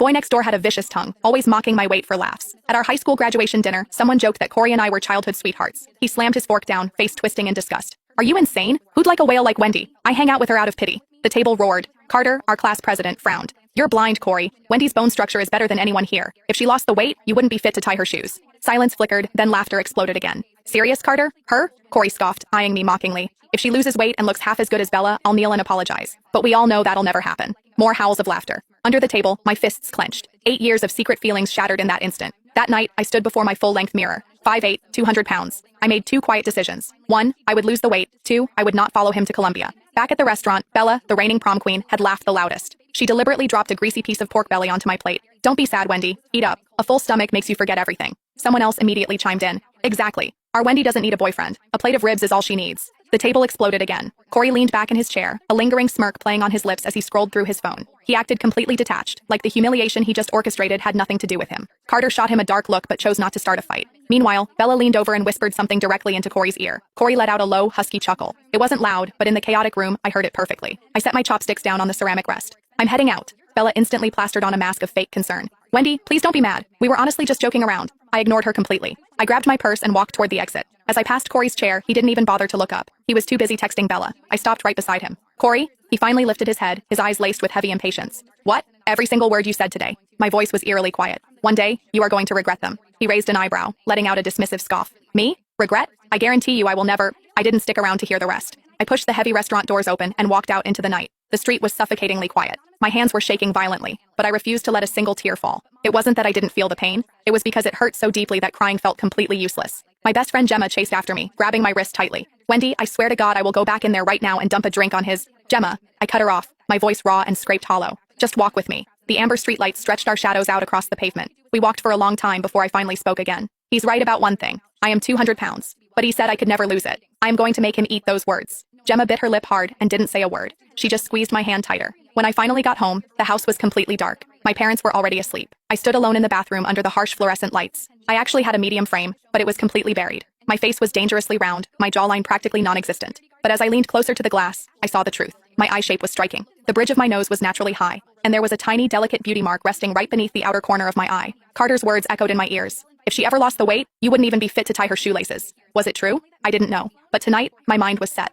Boy next door had a vicious tongue, always mocking my weight for laughs. At our high school graduation dinner, someone joked that Corey and I were childhood sweethearts. He slammed his fork down, face twisting in disgust. Are you insane? Who'd like a whale like Wendy? I hang out with her out of pity. The table roared. Carter, our class president, frowned. You're blind, Corey. Wendy's bone structure is better than anyone here. If she lost the weight, you wouldn't be fit to tie her shoes. Silence flickered, then laughter exploded again. Serious, Carter? Her? Corey scoffed, eyeing me mockingly. If she loses weight and looks half as good as Bella, I'll kneel and apologize. But we all know that'll never happen. More howls of laughter. Under the table, my fists clenched. 8 years of secret feelings shattered in that instant. That night, I stood before my full-length mirror. 5'8", 200 pounds. I made 2 quiet decisions. 1, I would lose the weight. 2, I would not follow him to Colombia. Back at the restaurant, Bella, the reigning prom queen, had laughed the loudest. She deliberately dropped a greasy piece of pork belly onto my plate. Don't be sad, Wendy. Eat up. A full stomach makes you forget everything. Someone else immediately chimed in. Exactly. Our Wendy doesn't need a boyfriend. A plate of ribs is all she needs. The table exploded again. Corey leaned back in his chair, a lingering smirk playing on his lips as he scrolled through his phone. He acted completely detached, like the humiliation he just orchestrated had nothing to do with him. Carter shot him a dark look but chose not to start a fight. Meanwhile, Bella leaned over and whispered something directly into Corey's ear. Corey let out a low, husky chuckle. It wasn't loud, but in the chaotic room, I heard it perfectly. I set my chopsticks down on the ceramic rest. I'm heading out. Bella instantly plastered on a mask of fake concern. Wendy, please don't be mad. We were honestly just joking around. I ignored her completely. I grabbed my purse and walked toward the exit. As I passed Corey's chair, he didn't even bother to look up. He was too busy texting Bella. I stopped right beside him. Corey? He finally lifted his head, his eyes laced with heavy impatience. What? Every single word you said today. My voice was eerily quiet. One day, you are going to regret them. He raised an eyebrow, letting out a dismissive scoff. Me? Regret? I guarantee you I will never. I didn't stick around to hear the rest. I pushed the heavy restaurant doors open and walked out into the night. The street was suffocatingly quiet. My hands were shaking violently, but I refused to let a single tear fall. It wasn't that I didn't feel the pain. It was because it hurt so deeply that crying felt completely useless. My best friend Gemma chased after me, grabbing my wrist tightly. Wendy, I swear to God I will go back in there right now and dump a drink on his... Gemma. I cut her off, my voice raw and scraped hollow. Just walk with me. The amber streetlights stretched our shadows out across the pavement. We walked for a long time before I finally spoke again. He's right about one thing. I am 200 pounds. But he said I could never lose it. I am going to make him eat those words. Gemma bit her lip hard and didn't say a word. She just squeezed my hand tighter. When I finally got home, the house was completely dark. My parents were already asleep. I stood alone in the bathroom under the harsh fluorescent lights. I actually had a medium frame, but it was completely buried. My face was dangerously round, my jawline practically non-existent. But as I leaned closer to the glass, I saw the truth. My eye shape was striking. The bridge of my nose was naturally high, and there was a tiny, delicate beauty mark resting right beneath the outer corner of my eye. Carter's words echoed in my ears. If she ever lost the weight, you wouldn't even be fit to tie her shoelaces. Was it true? I didn't know. But tonight, my mind was set.